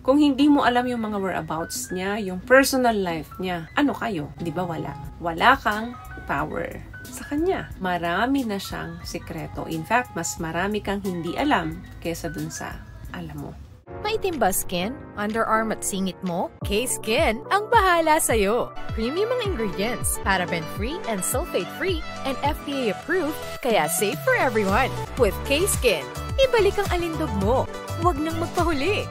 Kung hindi mo alam yung mga whereabouts niya, yung personal life niya, ano kayo? Di ba wala? Wala kang power sa kanya. Marami na siyang sikreto. In fact, mas marami kang hindi alam kesa dun sa alam mo. Maitim ba skin? Underarm at singit mo? K-Skin ang bahala sa'yo. Premium ang ingredients, paraben-free and sulfate-free, and FDA-approved, kaya safe for everyone. With K-Skin, ibalik ang alindog mo. Huwag nang magpahuli.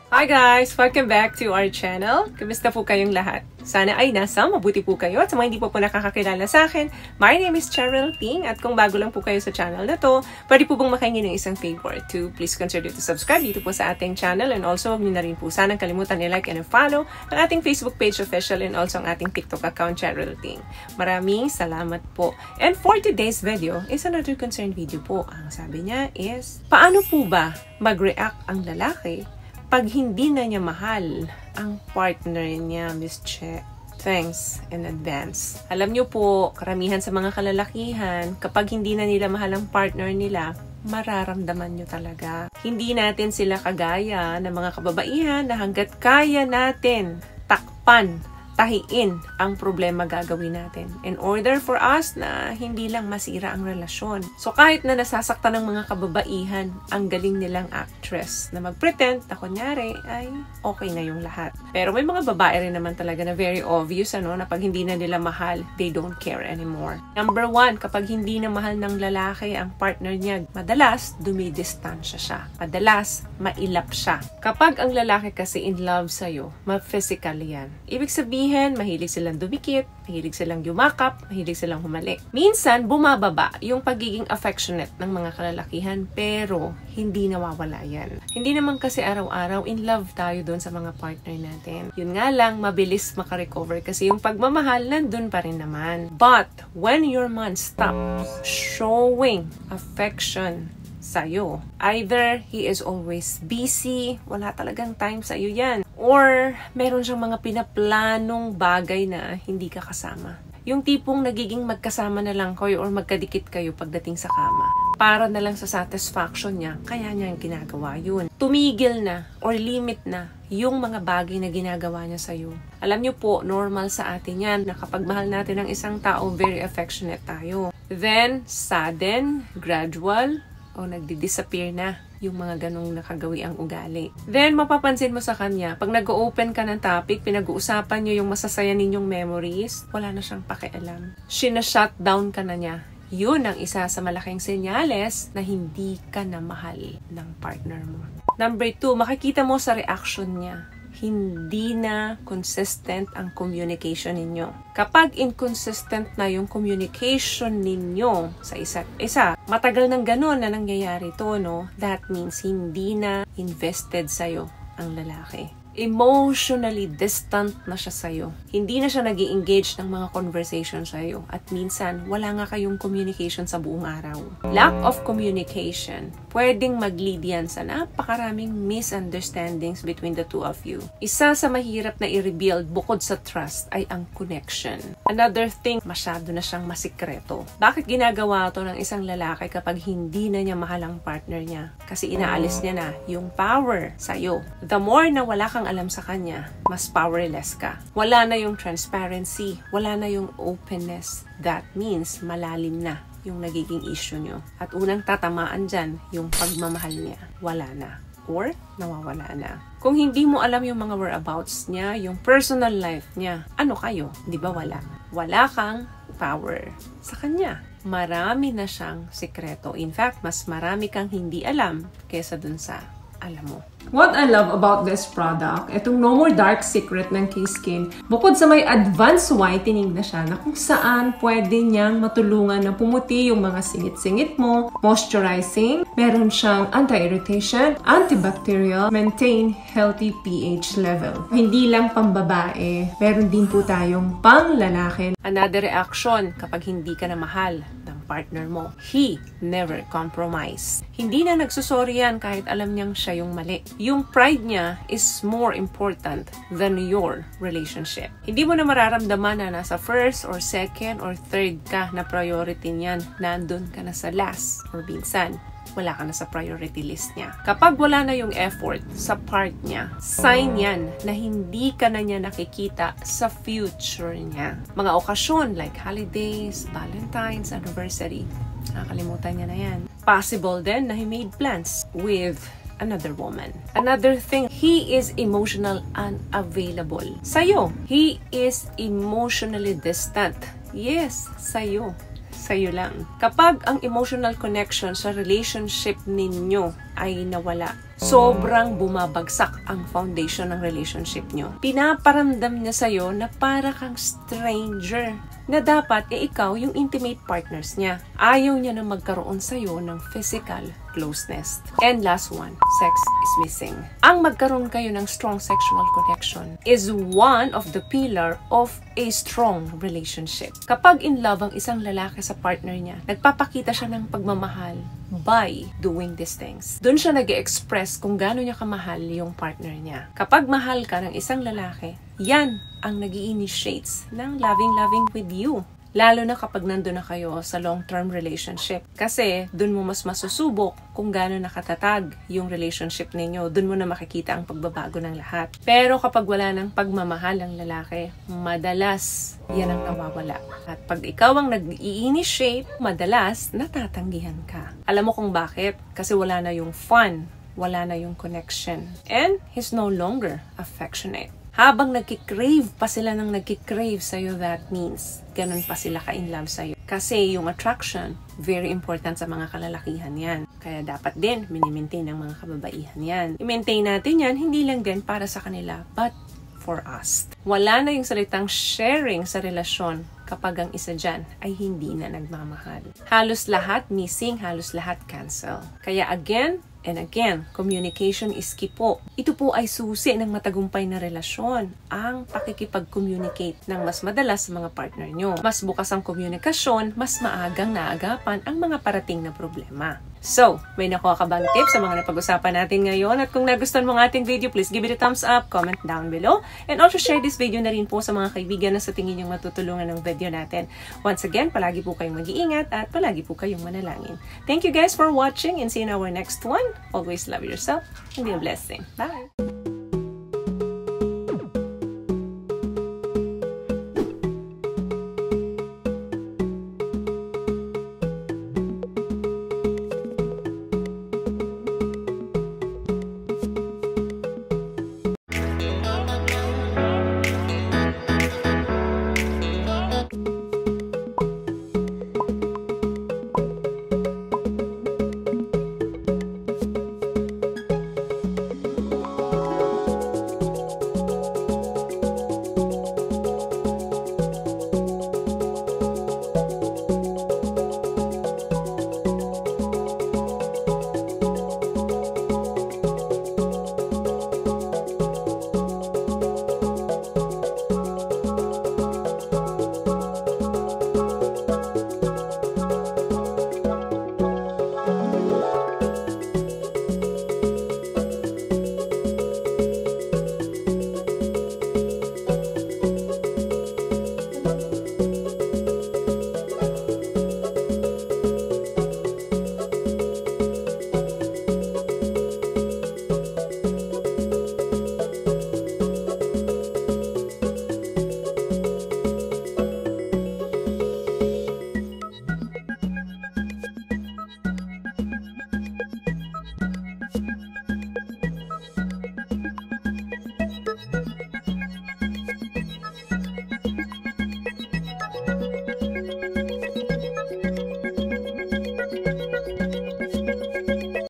Hi guys! Welcome back to our channel. Kamusta po kayong lahat? Sana ay nasa mabuti po kayo. At sa mga hindi po nakakakilala sa akin, my name is Cheryl Ting. At kung bago lang po kayo sa channel na to, pwede po bang makahingi ng isang favor to please consider to subscribe dito po sa ating channel. And also, huwag niyo na rin po sanang kalimutan i-like and follow ang ating Facebook page official and also ang ating TikTok account, Cheryl Ting. Maraming salamat po. And for today's video is another concerned video po. Ang sabi niya is, paano po ba mag-react ang lalaki pag hindi na niya mahal ang partner niya, Miss Che? Thanks in advance. Alam niyo po, karamihan sa mga kalalakihan, kapag hindi na nila mahal ang partner nila, mararamdaman niyo talaga. Hindi natin sila kagaya ng mga kababaihan na hanggat kaya natin takpan, tahiin ang problema gagawin natin in order for us na hindi lang masira ang relasyon. So kahit na nasasaktan ng mga kababaihan, ang galing nilang actress na mag-pretend na kunyari ay okay na yung lahat. Pero may mga babae rin naman talaga na very obvious na pag hindi na nila mahal, they don't care anymore. Number one, kapag hindi na mahal ng lalaki ang partner niya, madalas dumidistansya siya. Madalas mailap siya. Kapag ang lalaki kasi in love sa'yo, ma-physical yan. Ibig sabihin, mahilig silang dumikit, mahilig silang yumakap, mahilig silang humalik. Minsan, bumababa yung pagiging affectionate ng mga kalalakihan, pero hindi nawawala yan. Hindi naman kasi araw-araw in love tayo doon sa mga partner natin. Yun nga lang, mabilis makarecover kasi yung pagmamahal nandun pa rin naman. But, when your man stops showing affection sa'yo, either he is always busy, wala talagang time sa'yo yan, or meron siyang mga pinaplanong bagay na hindi ka kasama. Yung tipong nagiging magkasama na lang kayo or magkadikit kayo pagdating sa kama. Para na lang sa satisfaction niya, kaya niya yung ginagawa yun. Tumigil na or limit na yung mga bagay na ginagawa niya sa'yo. Alam niyo po, normal sa atin yan na kapag mahal natin ang isang tao, very affectionate tayo. Then, sudden, gradual, o nagdi-disappear na yung mga ganong nakagawi ang ugali. Then, mapapansin mo sa kanya, pag nag-open ka ng topic, pinag-uusapan nyo yung masasaya ninyong memories, wala na siyang pakialam. Shina-shutdown ka na niya. Yun ang isa sa malaking senyales na hindi ka na mahal ng partner mo. Number 2, makikita mo sa reaction niya. Hindi na consistent ang communication ninyo. Kapag inconsistent na yung communication ninyo sa isa't isa, matagal nang ganon na nangyayari to, no? That means hindi na invested sa'yo ang lalaki. Emotionally distant na siya sa'yo. Hindi na siya nag-i-engage ng mga conversation sa'yo. At minsan, wala nga kayong communication sa buong araw. Lack of communication, pwedeng mag-lead yan sa napakaraming misunderstandings between the two of you. Isa sa mahirap na i-rebuild bukod sa trust ay ang connection. Another thing, masyado na siyang masikreto. Bakit ginagawa to ng isang lalaki kapag hindi na niya mahal ang partner niya? Kasi inaalis niya na yung power sa'yo. The more na wala kang alam sa kanya, mas powerless ka. Wala na yung transparency, wala na yung openness. That means malalim na yung nagiging issue nyo. At unang tatamaan dyan, yung pagmamahal niya, wala na. Or nawawala na. Kung hindi mo alam yung mga whereabouts niya, yung personal life niya, ano kayo? Di ba wala? Wala kang power sa kanya. Marami na siyang sikreto. In fact, mas marami kang hindi alam kesa dun sa alam mo. What I love about this product, itong No More Dark Secret ng K-Skin, bukod sa may advanced whitening na siya na kung saan pwede niyang matulungan na pumuti yung mga singit-singit mo, moisturizing, meron siyang anti-irritation, antibacterial, maintain healthy pH level. Hindi lang pambabae, meron din po tayong pang-lalaki. Another reaction kapag hindi ka na mahal ng partner mo. He never compromise. Hindi na nagsusorry yan kahit alam niyang siya yung mali. Yung pride niya is more important than your relationship. Hindi mo na mararamdaman na nasa first or second or third ka na priority niyan. Nandun ka na sa last or minsan wala ka na sa priority list niya. Kapag wala na yung effort sa part niya, sign yan na hindi ka na niya nakikita sa future niya. Mga okasyon like holidays, Valentine's, anniversary, nakakalimutan niya na yan. Possible din na he made plans with another woman. Another thing, he is emotional unavailable. Sa'yo, he is emotionally distant. Yes, sa'yo. Sa'yo lang. Kapag ang emotional connection sa relationship ninyo ay nawala, sobrang bumabagsak ang foundation ng relationship nyo. Pinaparamdam niya sa'yo na para kang stranger, na dapat ikaw yung intimate partners niya. Ayaw niya na magkaroon sa'yo ng physical closeness. And last one, sex is missing. Ang magkaroon kayo ng strong sexual connection is one of the pillar of a strong relationship. Kapag in love ang isang lalaki sa partner niya, nagpapakita siya ng pagmamahal by doing these things. Doon siya nag-express kung gaano niya kamahal yung partner niya. Kapag mahal ka ng isang lalaki, yan ang nag-i-initiates ng loving with you. Lalo na kapag nandun na kayo sa long-term relationship. Kasi dun mo mas masusubok kung gaano nakatatag yung relationship ninyo. Dun mo na makikita ang pagbabago ng lahat. Pero kapag wala ng pagmamahal ng lalaki, madalas yan ang nawawala. At pag ikaw ang nag-i-initiate, madalas natatanggihan ka. Alam mo kung bakit? Kasi wala na yung fun, wala na yung connection. And he's no longer affectionate. Habang nagkikrave pa sila ng nagkikrave sa'yo, that means ganun pa sila ka-in-love sa'yo. Kasi yung attraction, very important sa mga kalalakihan yan. Kaya dapat din, minimaintain ng mga kababaihan yan. I-maintain natin yan, hindi lang din para sa kanila, but for us. Wala na yung salitang sharing sa relasyon kapag ang isa dyan ay hindi na nagmamahal. Halos lahat missing, halos lahat cancel. Kaya again, and again, communication is key po. Ito po ay susi ng matagumpay na relasyon, ang pakikipag-communicate ng mas madalas sa mga partner nyo. Mas bukas ang komunikasyon, mas maagang naagapan ang mga parating na problema. So, may nakuha ka bang tips sa mga napag-usapan natin ngayon? At kung nagustuhan mo ang ating video, please give it a thumbs up, comment down below, and also share this video na rin po sa mga kaibigan na sa tingin yung matutulungan ng video natin. Once again, palagi po kayong mag-iingat at palagi po kayong manalangin. Thank you guys for watching and see you in our next one. Always love yourself and be a blessing. Bye!